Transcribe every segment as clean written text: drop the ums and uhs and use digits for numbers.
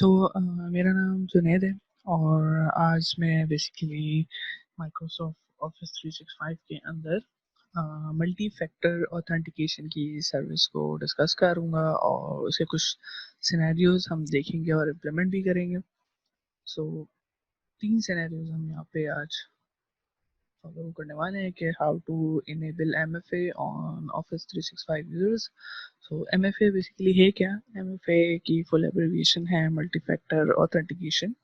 तो मेरा नाम जुनैद है और आज मैं बेसिकली माइक्रोसॉफ्ट ऑफिस 365 के अंदर मल्टी फैक्टर ऑथेंटिकेशन की सर्विस को डिस्कस करूँगा और उसके कुछ सिनेरियोज हम देखेंगे और इम्प्लीमेंट भी करेंगे। सो तीन सिनेरियोज हम यहाँ पे आज फॉलो करने वाले हैं कि how to enable MFA on office 365 users. So MFA basically है क्या? एमएफए की फुल एब्रिविएशन है मल्टी फैक्टर ऑथेंटिकेशन।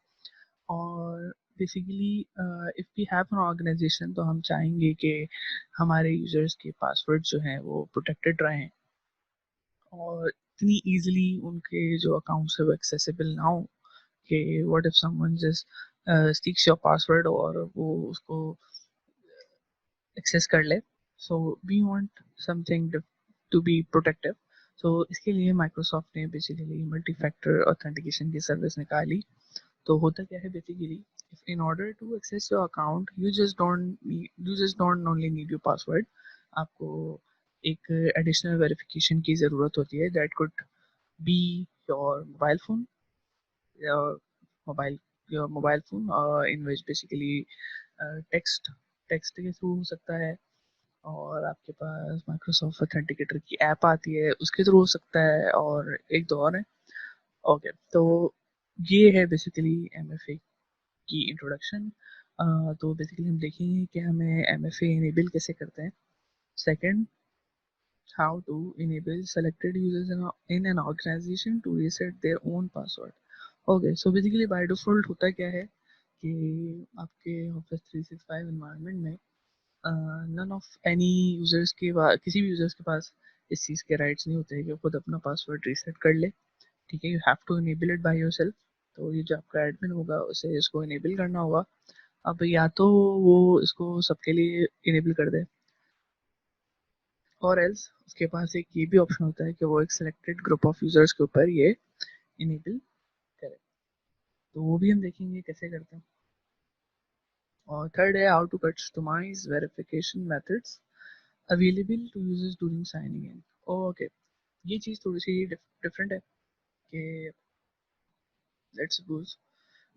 और basically if we have an organisation तो हम चाहेंगे कि हमारे यूजर्स के पासवर्ड जो हैं वो प्रोटेक्टेड रहें और इतनी इजीली उनके जो अकाउंट्स है वो एक्सेसिबल ना हो कि what if someone just steals your password और वो उसको एक्सेस कर ले। So we want something to be protective. So इसके लिए माइक्रोसॉफ्ट ने बेसिकली मल्टी फैक्टर ऑथेंटिकेशन की सर्विस निकाली। तो होता क्या है basically, if in order to access your account you just don't only need your password। आपको एक एडिशनल वेरिफिकेशन की ज़रूरत होती है that could be your mobile phone mobile your mobile phone in which basically text text के through हो सकता है और आपके पास माइक्रोसॉफ्ट ऑथेंटिकेटर की ऐप आती है उसके थ्रू हो सकता है और एक दो और है। ओके, तो ये है बेसिकली एमएफए की इंट्रोडक्शन। तो बेसिकली हम देखेंगे कि हमें एमएफए इनेबल कैसे करते हैं। Second, how to enable selected users in an organisation to reset their own password. Okay, so basically by default होता क्या है कि आपके ऑफिस 365 एनवायरनमेंट में नन ऑफ एनी यूजर्स के किसी भी यूजर्स के पास इस चीज़ के राइट्स नहीं होते कि वो खुद अपना पासवर्ड रीसेट कर ले। ठीक है, you have to enable it by yourself. तो ये जो आपका एडमिन होगा उसे इसको इनेबल करना होगा। अब या तो वो इसको सबके लिए इनेबल कर दे और एल्स उसके पास एक ये भी ऑप्शन होता है कि वो एक सिलेक्टेड ग्रुप ऑफ यूजर्स के ऊपर ये इनेबल करे। तो वो भी हम देखेंगे कैसे करते हैं। और थर्ड है how to customise verification methods available to users during signing in. Okay, ये चीज़ थोड़ी सी डिफरेंट है कि लेट्स सपोज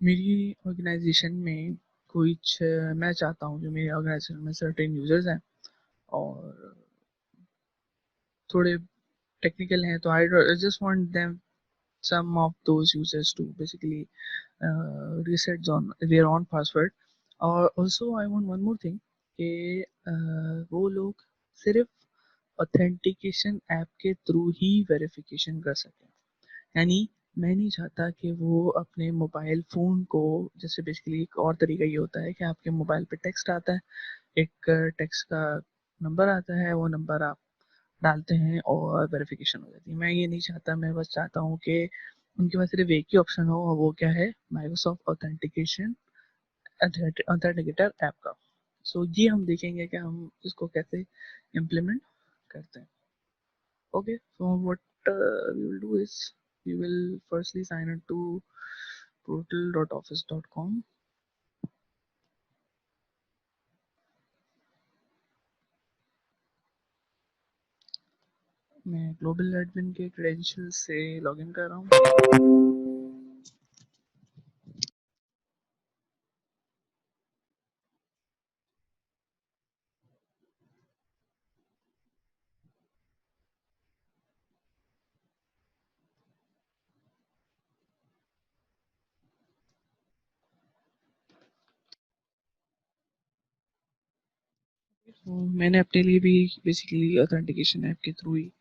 मेरी ऑर्गेनाइजेशन में कुछ मैं चाहता हूँ जो मेरी ऑर्गेनाइजेशन में सर्टेन यूजर्स हैं और थोड़े टेक्निकल हैं तो I just want them some of those users to basically reset on their own password। और also I want one more thing कि वो लोग सिर्फ ऑथेंटिकेशन ऐप के थ्रू ही वेरिफिकेशन कर सकें। यानी मैं नहीं चाहता कि वो अपने मोबाइल फ़ोन को, जैसे बेसिकली एक और तरीका ये होता है कि आपके मोबाइल पे टेक्स्ट आता है, एक टेक्स्ट का नंबर आता है, वो नंबर आप डालते हैं और वेरिफिकेशन हो जाती है। मैं ये नहीं चाहता, मैं बस चाहता हूँ कि उनके पास सिर्फ एक ही ऑप्शन हो और वो क्या है, माइक्रोसॉफ्ट ऑथेंटिकेशन ऑथेंटिकेटर ऐप का। सो ये हम देखेंगे कि हम इसको कैसे इम्प्लीमेंट करते हैं। Okay, so what we will do is we will firstly sign in to portal.office.com। मैं ग्लोबल एडमिन के क्रेडेंशियल से लॉगिन कर रहा हूँ। तो मैंने अपने लिए भी बेसिकली ऑथेंटिकेशन ऐप के थ्रू ही,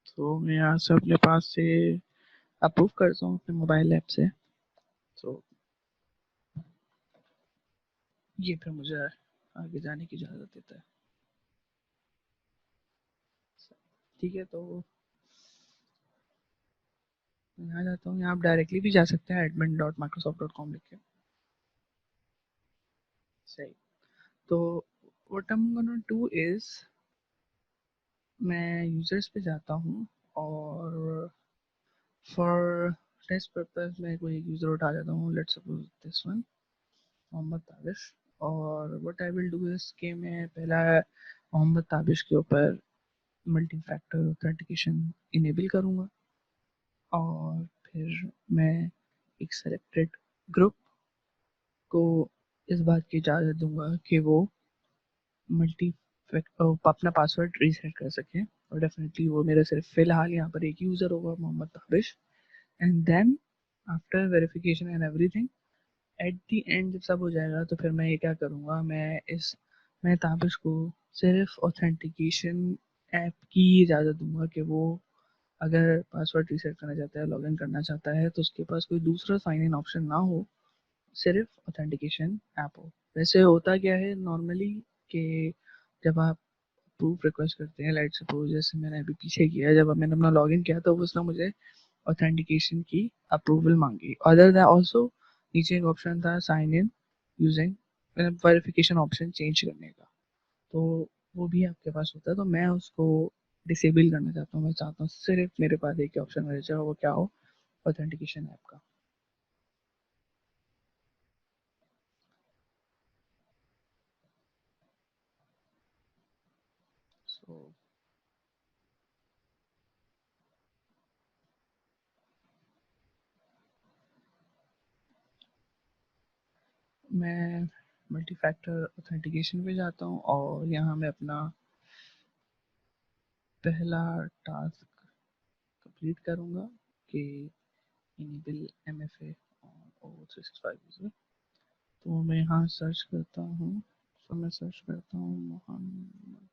तो मैं यहाँ से अपने पास से अप्रूव करता हूँ अपने मोबाइल ऐप से। तो ये फिर मुझे आगे जाने की इजाज़त देता है। ठीक है, तो मैं यहाँ जाता हूँ, यहाँ आप डायरेक्टली भी जा सकते हैं admin.microsoft.com लिख के। सही, तो what I am gonna do is मैं यूजर्स पे जाता हूँ और फॉर टेस्ट पर्पज मैं कोई एक यूज़र उठा लेता हूँ, let's suppose this one, Mohammad Tabish. और what I will do is कि मैं पहला मोहम्मद ताबिश के ऊपर मल्टी फैक्टर ऑथेंटिकेशन इनेबल करूँगा और फिर मैं एक सेलेक्टेड ग्रुप को इस बात की इजाज़त दूंगा कि वो मल्टी अपना पासवर्ड रीसेट कर सकें और डेफिनेटली वो मेरा सिर्फ फ़िलहाल यहाँ पर एक यूज़र होगा Mohammad Tabish and then after verification and everything at the end जब सब हो जाएगा तो फिर मैं ये क्या करूँगा मैं ताबिश को सिर्फ ऑथेंटिकेशन ऐप की इजाज़त दूंगा कि वो अगर पासवर्ड रीसेट करना चाहता है लॉगिन करना चाहता है तो उसके पास कोई दूसरा साइन इन ऑप्शन ना हो सिर्फ ऑथेंटिकेशन ऐप हो। वैसे होता क्या है नॉर्मली कि जब आप प्रूफ रिक्वेस्ट करते हैं लाइक सपोज जैसे मैंने अभी पीछे किया जब मैंने अपना लॉगिन किया तो उसने मुझे ऑथेंटिकेशन की अप्रूवल मांगी अदर दैन ऑल्सो नीचे एक ऑप्शन था sign in using verification option change करने का तो वो भी आपके पास होता है तो मैं उसको डिसेबल करना चाहता हूँ मैं चाहता हूँ सिर्फ मेरे पास एक ऑप्शन रहेगा वो क्या हो ऑथेंटिकेशन ऐप का सो मैं मल्टी फैक्टर ऑथेंटिकेशन पे जाता हूँ और यहाँ मैं अपना पहला टास्क कंप्लीट करूँगा कि इनेबल MFA और O365 यूज़र तो मैं यहाँ सर्च करता हूँ तो मैं सर्च करता हूँ मोहम्मद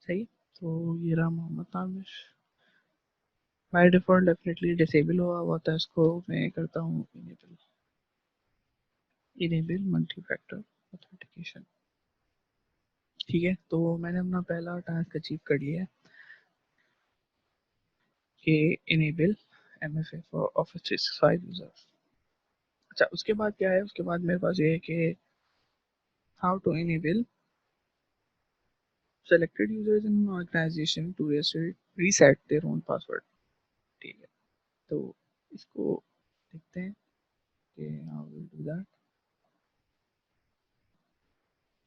सही तो ये रहा Mohammad Tabish by default definitely disable हुआ हुआ था इसको मैं करता हूँ इनेबल मल्टी फैक्टर ऑथेंटिकेशन ठीक है तो मैंने अपना पहला टास्क अचीव कर लिया है कि enable MFA for office 365 users अच्छा उसके बाद क्या है उसके बाद मेरे पास ये है कि how to enable selected users in an organization to reset their own password ठीक है तो इसको देखते हैं कि हाउ विल डू दैट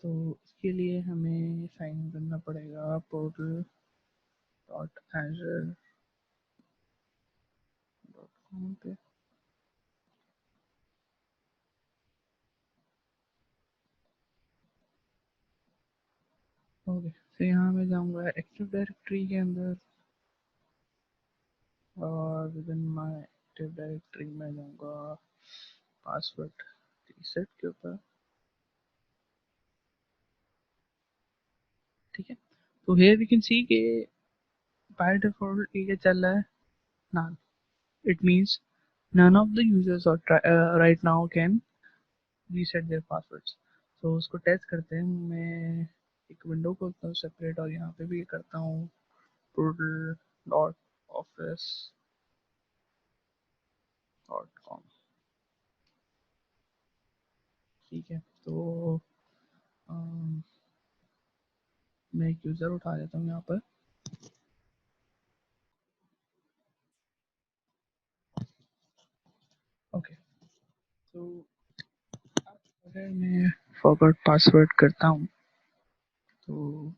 तो इसके लिए हमें साइन इन करना पड़ेगा portal dot azure dot com पे ओके तो यहाँ मैं जाऊँगा एक्टिव डायरेक्टरी के अंदर और within my active directory में जाऊँगा पासवर्ड रीसेट के ऊपर ठीक है तो here we can see कि by default ये क्या चल रहा है none it means none of the users or right now can reset their passwords so उसको टेस्ट करते हैं मैं एक विंडो खोलता हूँ सेपरेट और यहाँ पे भी करता हूँ portal dot office dot com ठीक है तो अम, मैं एक यूज़र उठा लेता हूँ यहाँ पर ओके तो अगर मैं फॉरगॉट पासवर्ड करता हूँ तो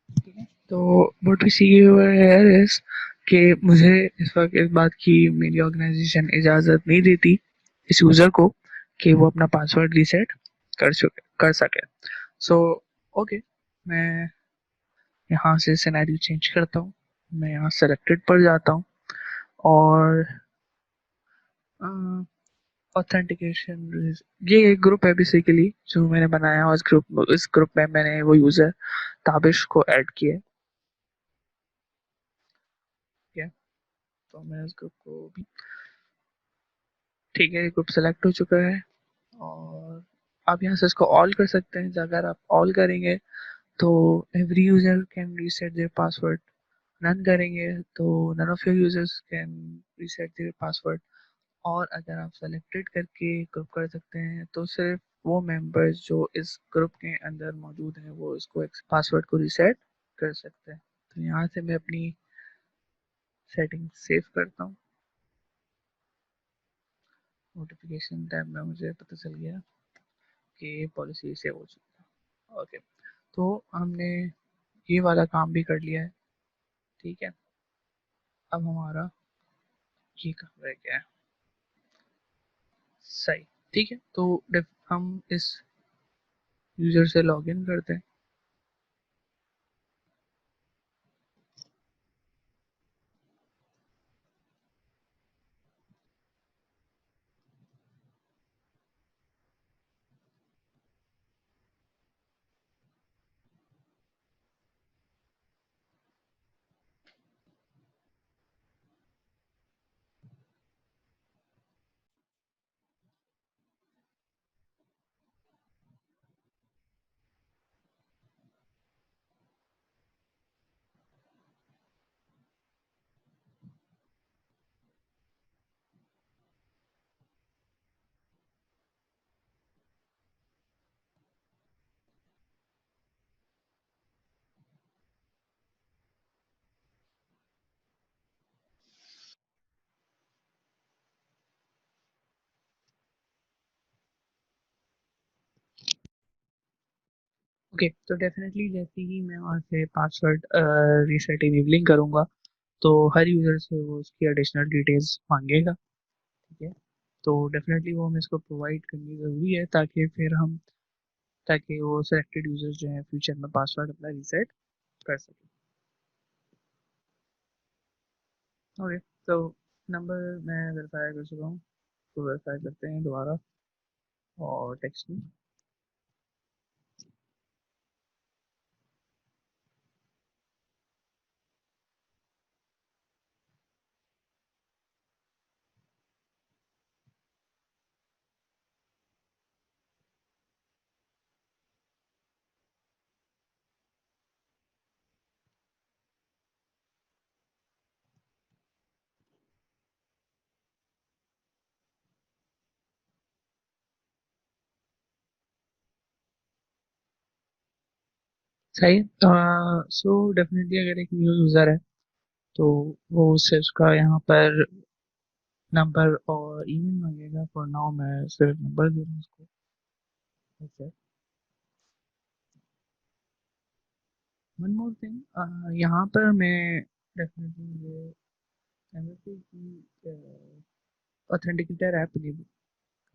ठीक है तो what we see over here is कि मुझे इस वक्त इस बात की मेरी ऑर्गेनाइजेशन इजाज़त नहीं देती इस यूज़र को कि वो अपना पासवर्ड रीसेट कर सके सो ओके मैं यहाँ से सिनेरियो चेंज करता हूँ मैं यहाँ सेलेक्टेड पर जाता हूँ और ऑथेंटिकेशन ये एक ग्रुप है बेसिकली जो मैंने बनाया और इस ग्रुप में मैंने वो यूज़र ताबिश को ऐड किया है तो मैं इस ग्रुप को भी ठीक है ग्रुप सेलेक्ट हो चुका है और आप यहाँ से इसको ऑल कर सकते हैं अगर आप ऑल करेंगे तो every user can reset their password none करेंगे तो none of your users can reset their password और अगर आप सेलेक्टेड करके ग्रुप कर सकते हैं तो सिर्फ वो मेंबर्स जो इस ग्रुप के अंदर मौजूद हैं वो इसको पासवर्ड को रीसेट कर सकते हैं। तो यहाँ से मैं अपनी सेटिंग सेव करता हूँ। नोटिफिकेशन टैब में मुझे पता चल गया कि पॉलिसी सेव हो चुकी है। ओके, तो हमने ये वाला काम भी कर लिया है। ठीक है, अब हमारा ये काम रह गया है। सही, ठीक है। तो हम इस यूज़र से लॉगिन करते हैं। ओके, तो डेफिनेटली जैसे ही मैं वहाँ से पासवर्ड रीसेट इनेबलिंग करूँगा तो हर यूज़र से वो उसकी एडिशनल डिटेल्स मांगेगा। ठीक है, तो डेफिनेटली वो हमें इसको प्रोवाइड करनी ज़रूरी है ताकि वो सेलेक्टेड यूज़र्स जो हैं फ्यूचर में पासवर्ड अपना रीसेट कर सकें। ओके, तो नंबर मैं वेरीफाई कर चुका हूँ, तो वेरीफाई करते हैं दोबारा और टेक्स्ट में। सही, सो डेफिनेटली अगर एक न्यू यूज़र है तो वो उससे उसका यहाँ पर नंबर और ईमेल मांगेगा। फॉर नाउ मैं सिर्फ नंबर दे रहा हूँ उसको। ओके, वन मोर थिंग, यहाँ पर मैं डेफिनेटली ये एमएससी की authenticator app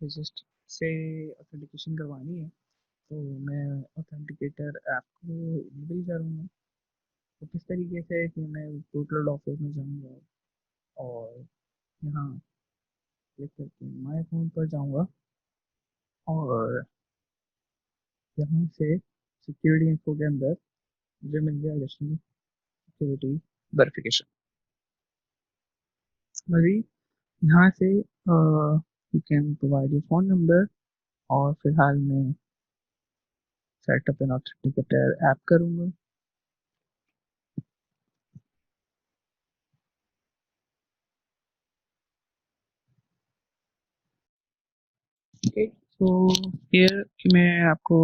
just say authentication करवानी है, तो मैं ऑथेंटिकेटर ऐप को इनेबल करूँगा। तो किस तरीके से कि मैं टोटल ऑफिस में जाऊँगा और यहाँ क्लिक करके माय अकाउंट पर जाऊँगा और यहाँ से सिक्योरिटी इन्फो के अंदर मुझे मिल गया एडिशनल सिक्योरिटी वेरिफिकेशन। वही यहाँ से you can provide your phone number और फिलहाल मैं सेटअप एन ऑथेंटिकेटर ऐप करूँगा। ओके, तो फिर मैं आपको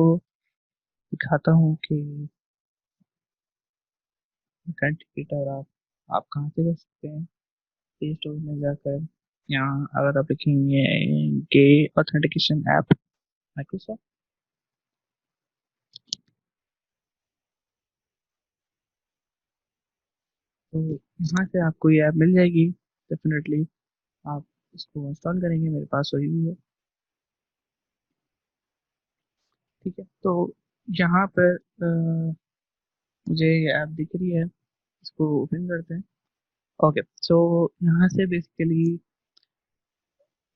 दिखाता हूँ कि ऑथेंटिकेटर आप कहाँ से कर सकते हैं। प्ले स्टोर में जाकर यहाँ अगर आप लिखेंगे गे ऑथेंटिकेशन ऐप माइक्रोसॉफ्ट, तो यहाँ से आपको ये ऐप मिल जाएगी। डेफिनेटली आप इसको इंस्टॉल करेंगे, मेरे पास वही भी है। ठीक है, तो यहाँ पर मुझे ये ऐप दिख रही है, इसको ओपन करते हैं। ओके, सो यहाँ से बेसिकली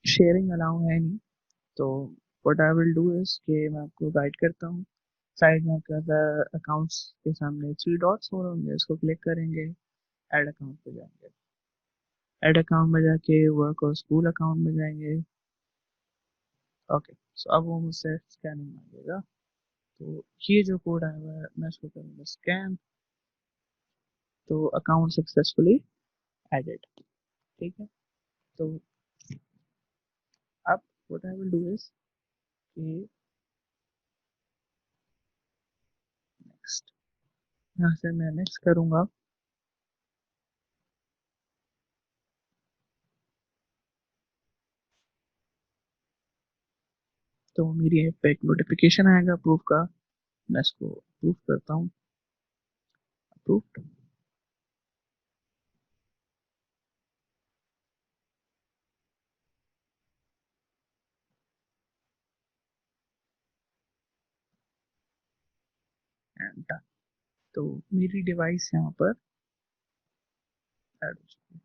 शेयरिंग अलाउ है नहीं, तो what I will do is कि मैं आपको गाइड करता हूँ। साइड में आपके अकाउंट्स के सामने थ्री डॉट्स हो रहे होंगे, इसको क्लिक करेंगे, ऐड अकाउंट पे जाएंगे, ऐड अकाउंट में जाके वर्क और स्कूल अकाउंट में जाएंगे। ओके, सो अब वो मुझसे स्कैनिंग मांगेगा, तो ये जो कोड आया हुआ है मैं इसको करूँगा स्कैन, तो अकाउंट सक्सेसफुली एडेड। ठीक है, तो अब what I will do is next, यहाँ से मैं नेक्स्ट करूँगा। तो मेरी ऐप पे एक नोटिफिकेशन आएगा अप्रूव का, मैं इसको अप्रूव करता हूँ। अप्रूव्ड। And done. तो मेरी डिवाइस यहाँ पर ऐड हो चुकी है।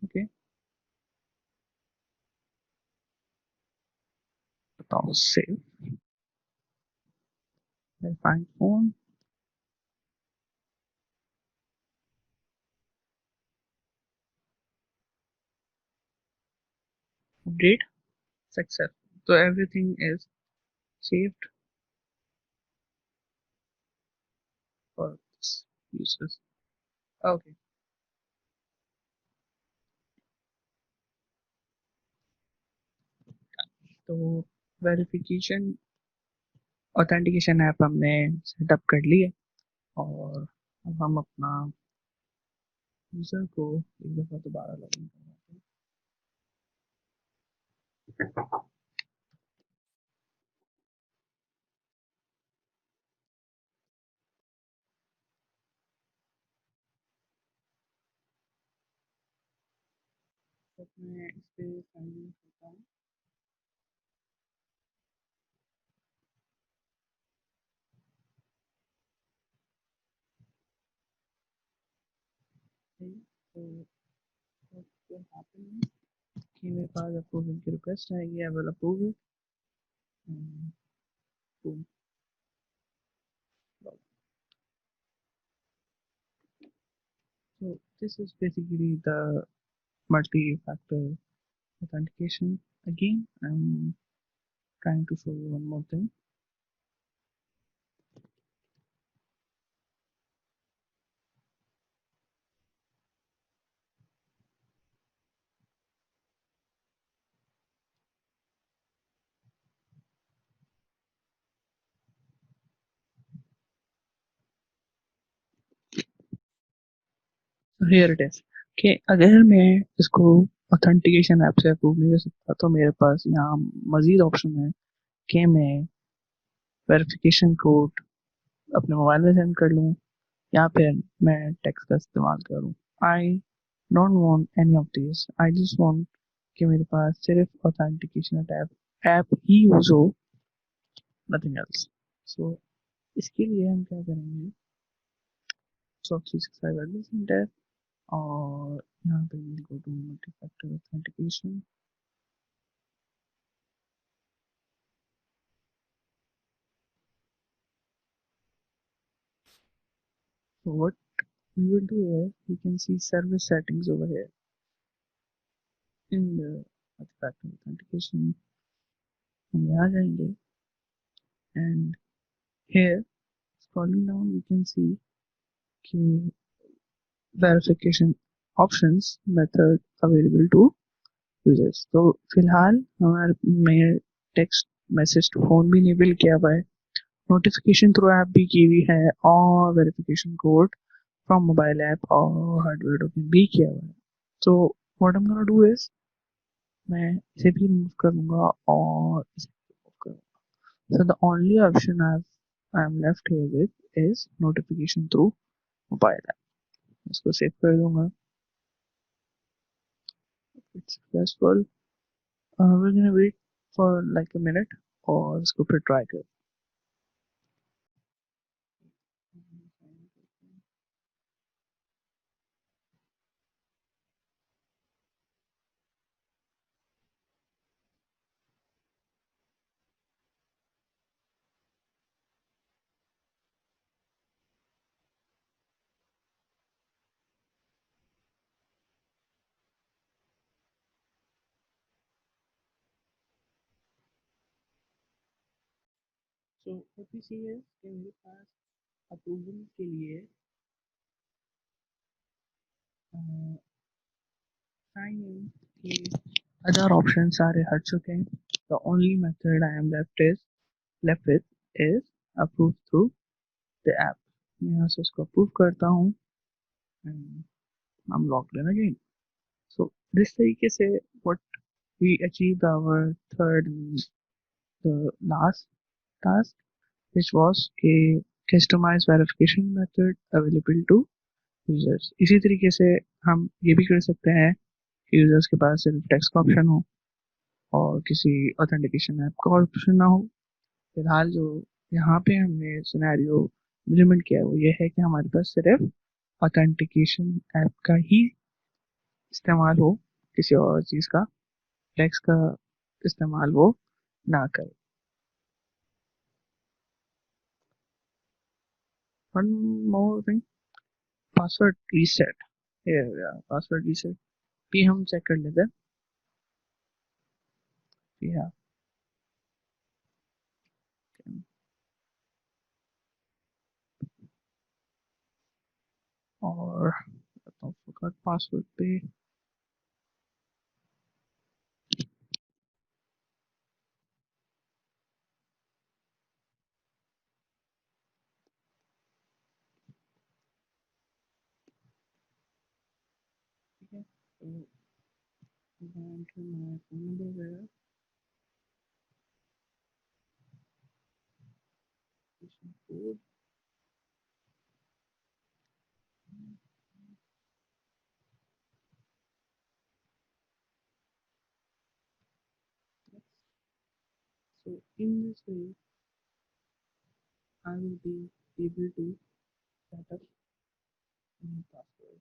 ओके, बताओ save, find phone, update success. तो everything is saved for this users. Okay, तो वेरिफिकेशन ऑथेंटिकेशन ऐप हमने सेटअप कर ली है, और अब हम अपना यूजर को एक दफ़ा दोबारा लॉगिन करवाते हैं। तो मैं इस पे साइन इन करता हूँ। तो what will happen is कि मेरे पास अप्रूवल की रिक्वेस्ट आएगी, I will approve it. So this is basically the multi-factor authentication. Again, I'm trying to show you one more thing. So here it is कि अगर मैं इसको ऑथेंटिकेशन ऐप से approve नहीं कर सकता, तो मेरे पास यहाँ मजीद ऑप्शन है कि मैं वेरिफिकेशन कोड अपने मोबाइल में सेंड कर लूँ, या फिर मैं टेक्स्ट का इस्तेमाल करूँ। I don't want any of this, I just want कि मेरे पास सिर्फ ऑथेंटिकेशन ऐप ऐप ही यूज हो, नथिंग एल्स। सो इसके लिए हम क्या करेंगे, सॉक 365 एडमिन सेंटर, और यहाँ पे we'll go to multi-factor authentication. So what we will do is we can see service settings over here in the multi-factor authentication. हम यहाँ जाएंगे, and here scrolling down we can see कि verification options method available to users. तो फिलहाल हमारे में text message to phone भी enable किया हुआ है, नोटिफिकेशन थ्रू ऐप भी की हुई है, और verification code from mobile app और हार्डवेयर टोकन भी किया हुआ है। तो what I am gonna do is मैं इसे भी रिमूव करूंगा और इसे रिमूव करूंगा। So the only option I am left here with is notification through mobile app. इसको सेव कर दूंगा। It's successful. We gonna wait for like a minute और इसको फिर ट्राई कर। So what we see is कि मेरे पास अप्रूवल के लिए साइन इन के other options सारे हट चुके हैं. The only method I am left with is approve through the app. मैं यहाँ से उसको approve करता हूँ and I'm logged in again. So this तरीके से what we achieved our third and the last task, which was a customized verification method available to users. इसी तरीके से हम ये भी कर सकते हैं कि यूजर्स के पास सिर्फ टेक्स्ट का ऑप्शन हो और किसी ऑथेंटिकेशन ऐप का ऑप्शन ना हो. फिलहाल जो यहाँ पे हमने सिनेरियो इम्प्लीमेंट किया है वो ये है कि हमारे पास सिर्फ ऑथेंटिकेशन ऐप का ही इस्तेमाल हो, किसी और चीज़ का टेक्स्ट का इस्तेमाल वो ना करे. One more thing, password reset. Password reset भी हम चेक कर लेते हैं. या और पासवर्ड पे ठीक है. तो एंटर माय फोन नंबर वगैरह. Code. So in this way, I will be able to set up new password.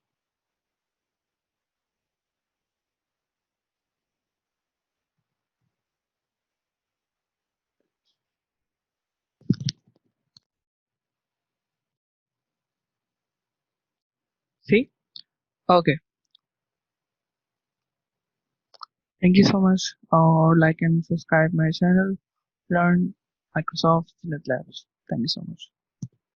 See? Okay. Thank you so much. Or like and subscribe my channel. Learn Microsoft Labs. Thank you so much.